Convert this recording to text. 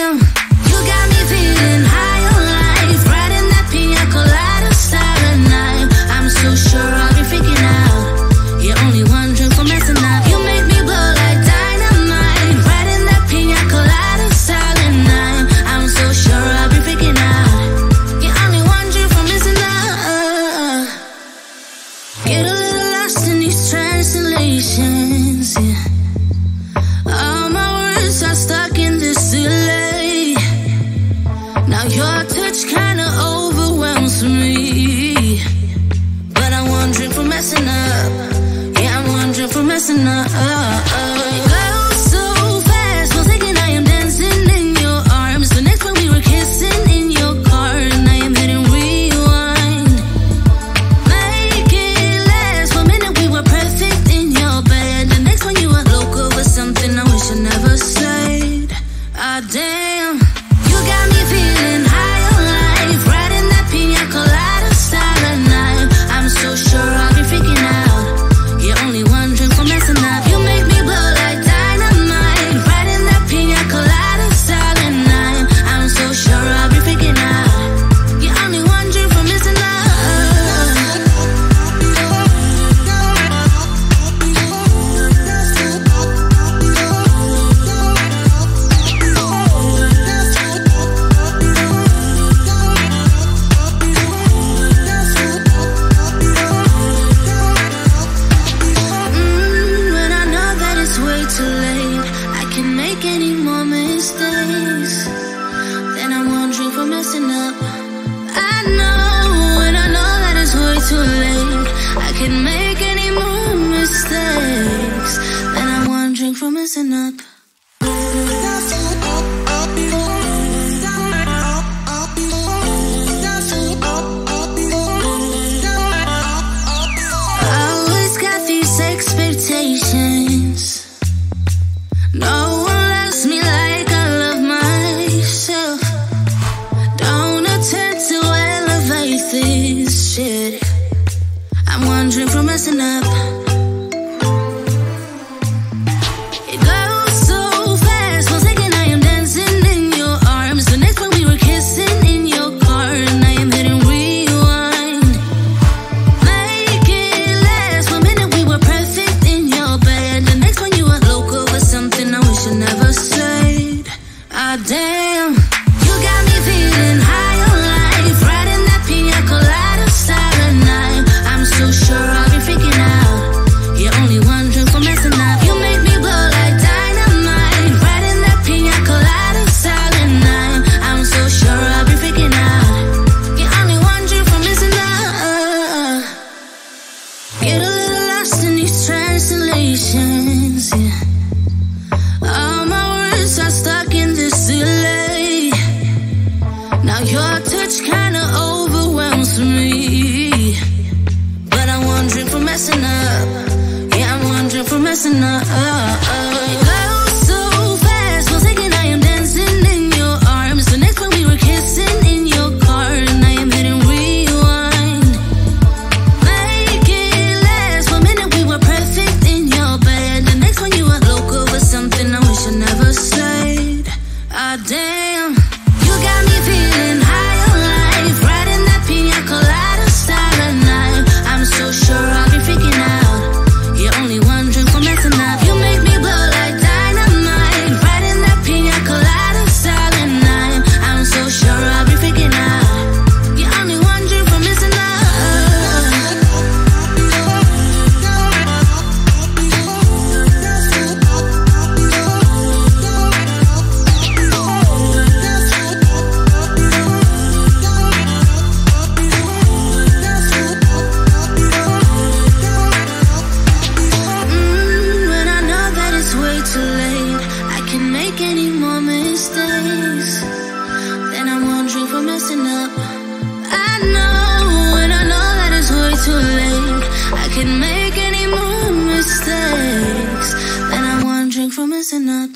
damn, you got me feeling high on life, riding that pina colada silent night. I'm so sure I'll be freaking out. You're only one drink from messing up. You make me blow like dynamite, riding that pina colada silent night. I'm so sure I'll be freaking out. You're only one drink from messing up. Get a little lost in these translations, yeah. All my words are stuck in this delay. Now your touch kinda overwhelms me, but I'm one drink from messing up. Yeah, I'm one drink from messing up. It goes so fast, was thinking I am dancing in your arms. The next one we were kissing in your car, and I am hitting rewind. Make it last, 1 minute we were perfect in your bed. The next one you were loco with something I wish I never said. Ah damn, you got me feeling high on life, riding that pina colada silent night. I'm so sure I'll be freaking out. You're only one drink from messing up. You make me blow like dynamite, riding that pina colada silent night. I'm so sure I'll be freaking out. You're only one drink from messing up. When I know that it's way too late, I can make any more mistakes. Then I'm one drink from messing up. I know when I know that it's way too late, I can make any more mistakes. Then I'm one drink from messing up. I always got these expectations. No one loves me like I love myself. Don't attempt to elevate this shit. I'm one drink from messing up. It goes so fast, was thinking I am dancing in your arms. The next one we were kissing in your car, and I am hitting rewind. Make it last, 1 minute we were perfect in your bed. The next one you were loco with something I wish I never said. Ah damn, you got me feeling high on life, riding that pina colada silent night. I'm so sure I'll be freaking out. You're only one drink from messing up. You make me blow like dynamite, riding that pina colada silent night. I'm so sure I'll be freaking out. You're only one drink from messing up. Get a little lost in these translations, yeah. All my words are stuck in this delay. Now your touch kinda overwhelms me, but I'm one drink from messing up. Yeah, I'm one drink from messing up. It goes so fast, was thinking I am dancing in your arms. The next one we were kissing in your car, and I am hitting rewind. Make it last, 1 minute we were perfect in your bed. The next one you were loco with something I wish I never said. Ah damn, you got me feeling high on life, riding that pina colada silent night. I'm so sure I'll be freaking out. You're only one drink from messing up. You make me blow like dynamite, riding that pina colada silent night. I'm so sure I'll be freaking out. You're only one drink from messing up. When I know that it's way too late, I can make any more mistakes. Then I'm one drink from messing up. I know when I know that it's way too late, I can make any more mistakes. Then I'm one drink from messing up.